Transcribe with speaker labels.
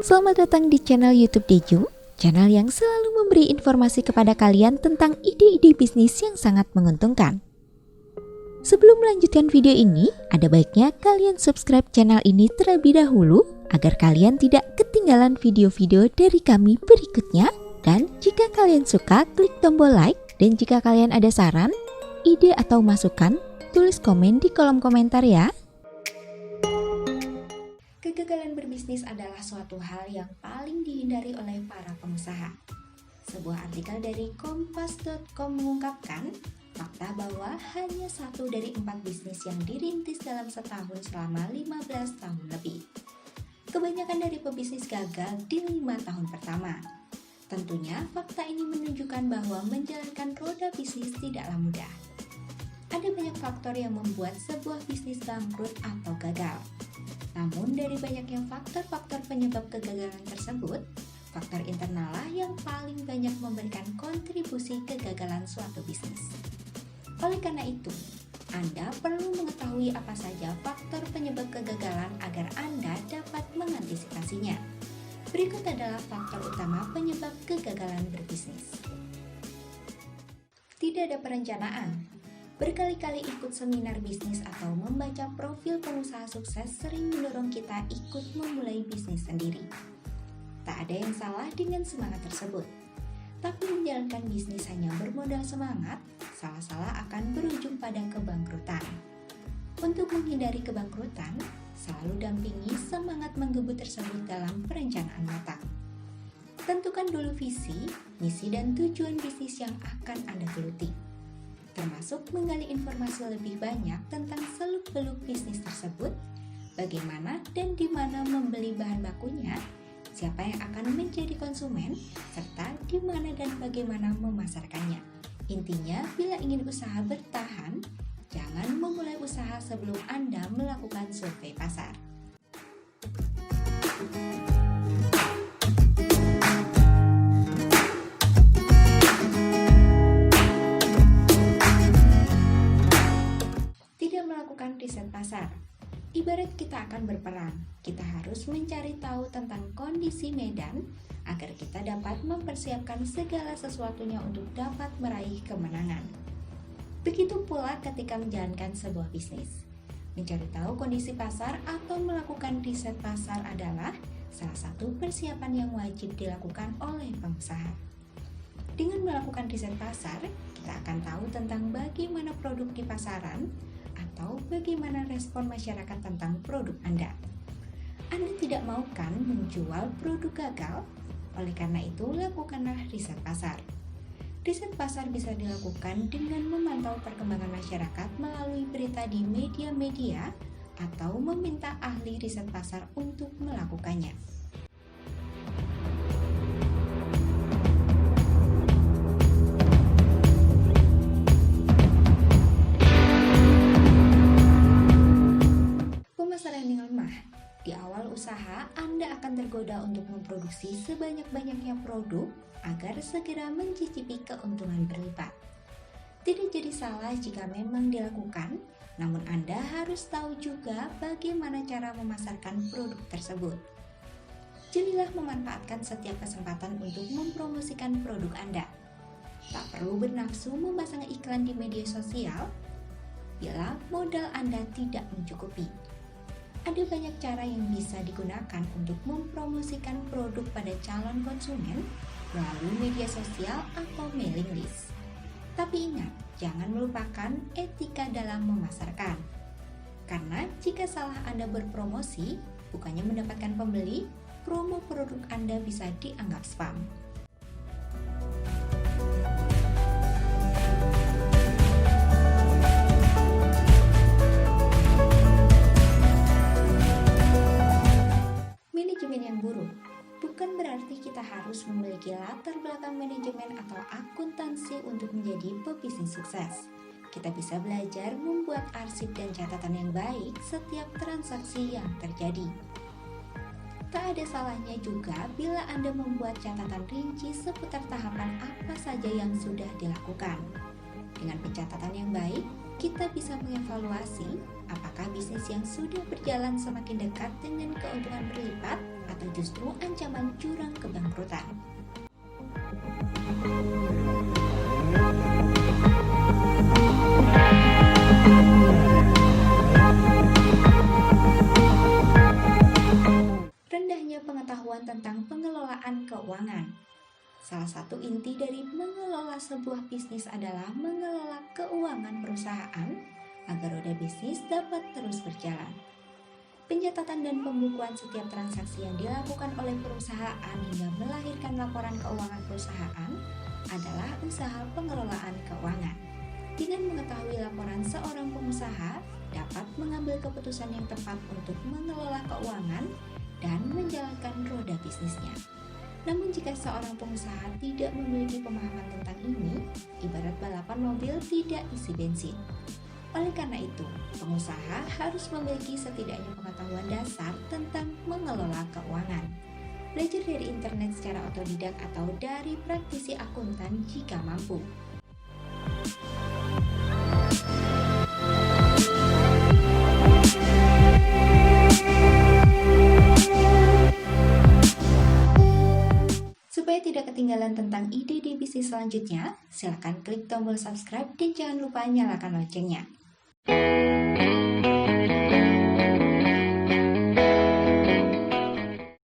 Speaker 1: selamat datang di channel YouTube Deju, channel yang selalu memberi informasi kepada kalian tentang ide-ide bisnis yang sangat menguntungkan. Sebelum melanjutkan video ini, ada baiknya kalian subscribe channel ini terlebih dahulu agar kalian tidak ketinggalan video-video dari kami berikutnya. Dan jika kalian suka, klik tombol like, dan jika kalian ada saran, ide atau masukan, tulis komen di kolom komentar ya. Kegagalan berbisnis adalah suatu hal yang paling dihindari oleh para pengusaha. Sebuah artikel dari kompas.com mengungkapkan fakta bahwa hanya 1 dari 4 bisnis yang dirintis dalam setahun selama 15 tahun lebih. Kebanyakan dari pebisnis gagal di 5 tahun pertama. Tentunya fakta ini menunjukkan bahwa menjalankan roda bisnis tidaklah mudah. Ada banyak faktor yang membuat sebuah bisnis bangkrut atau gagal. Namun dari banyaknya faktor-faktor penyebab kegagalan tersebut, faktor internal lah yang paling banyak memberikan kontribusi kegagalan suatu bisnis. Oleh karena itu, Anda perlu mengetahui apa saja faktor penyebab kegagalan agar Anda dapat mengantisipasinya. Berikut adalah faktor utama penyebab kegagalan berbisnis. Tidak ada perencanaan. Berkali-kali ikut seminar bisnis atau membaca profil pengusaha sukses sering mendorong kita ikut memulai bisnis sendiri. Tak ada yang salah dengan semangat tersebut. Tapi menjalankan bisnis hanya bermodal semangat, salah-salah akan berujung pada kebangkrutan. Untuk menghindari kebangkrutan, selalu dampingi semangat menggebu tersebut dalam perencanaan matang. Tentukan dulu visi, misi, dan tujuan bisnis yang akan Anda geluti, termasuk menggali informasi lebih banyak tentang seluk-beluk bisnis tersebut, bagaimana dan di mana membeli bahan bakunya, siapa yang akan menjadi konsumen, serta di mana dan bagaimana memasarkannya. Intinya, bila ingin usaha bertahan, jangan memulai usaha sebelum Anda melakukan survei pasar. Riset pasar. Ibarat kita akan berperang, kita harus mencari tahu tentang kondisi medan agar kita dapat mempersiapkan segala sesuatunya untuk dapat meraih kemenangan. Begitu pula ketika menjalankan sebuah bisnis. Mencari tahu kondisi pasar atau melakukan riset pasar adalah salah satu persiapan yang wajib dilakukan oleh pengusaha. Dengan melakukan riset pasar, kita akan tahu tentang bagaimana produk di pasaran atau bagaimana respon masyarakat tentang produk Anda. Anda tidak mau kan menjual produk gagal? Oleh karena itu, lakukanlah riset pasar. Riset pasar bisa dilakukan dengan memantau perkembangan masyarakat melalui berita di media-media atau meminta ahli riset pasar untuk melakukannya. Di awal usaha, Anda akan tergoda untuk memproduksi sebanyak-banyaknya produk agar segera mencicipi keuntungan berlipat. Tidak jadi salah jika memang dilakukan, namun Anda harus tahu juga bagaimana cara memasarkan produk tersebut. Jelilah memanfaatkan setiap kesempatan untuk mempromosikan produk Anda. Tak perlu bernafsu memasang iklan di media sosial bila modal Anda tidak mencukupi. Ada banyak cara yang bisa digunakan untuk mempromosikan produk pada calon konsumen melalui media sosial atau mailing list. Tapi ingat, jangan melupakan etika dalam memasarkan. Karena jika salah Anda berpromosi, bukannya mendapatkan pembeli, promo produk Anda bisa dianggap spam. Yang buruk bukan berarti kita harus memiliki latar belakang manajemen atau akuntansi untuk menjadi pebisnis sukses. Kita bisa belajar membuat arsip dan catatan yang baik setiap transaksi yang terjadi. Tak ada salahnya juga bila Anda membuat catatan rinci seputar tahapan apa saja yang sudah dilakukan. Dengan pencatatan yang baik, kita bisa mengevaluasi apakah bisnis yang sudah berjalan semakin dekat dengan keuntungan berlipat atau justru ancaman jurang kebangkrutan. Rendahnya pengetahuan tentang pengelolaan keuangan. Salah satu inti dari mengelola sebuah bisnis adalah mengelola keuangan perusahaan agar roda bisnis dapat terus berjalan. Pencatatan dan pembukuan setiap transaksi yang dilakukan oleh perusahaan hingga melahirkan laporan keuangan perusahaan adalah usaha pengelolaan keuangan. Dengan mengetahui laporan seorang pengusaha dapat mengambil keputusan yang tepat untuk mengelola keuangan dan menjalankan roda bisnisnya. Namun jika seorang pengusaha tidak memiliki pemahaman tentang ini, ibarat balapan mobil tidak isi bensin. Oleh karena itu, pengusaha harus memiliki setidaknya pengetahuan dasar tentang mengelola keuangan. Belajar dari internet secara otodidak atau dari praktisi akuntan jika mampu. Supaya tidak ketinggalan tentang ide-ide bisnis selanjutnya, silakan klik tombol subscribe dan jangan lupa nyalakan loncengnya.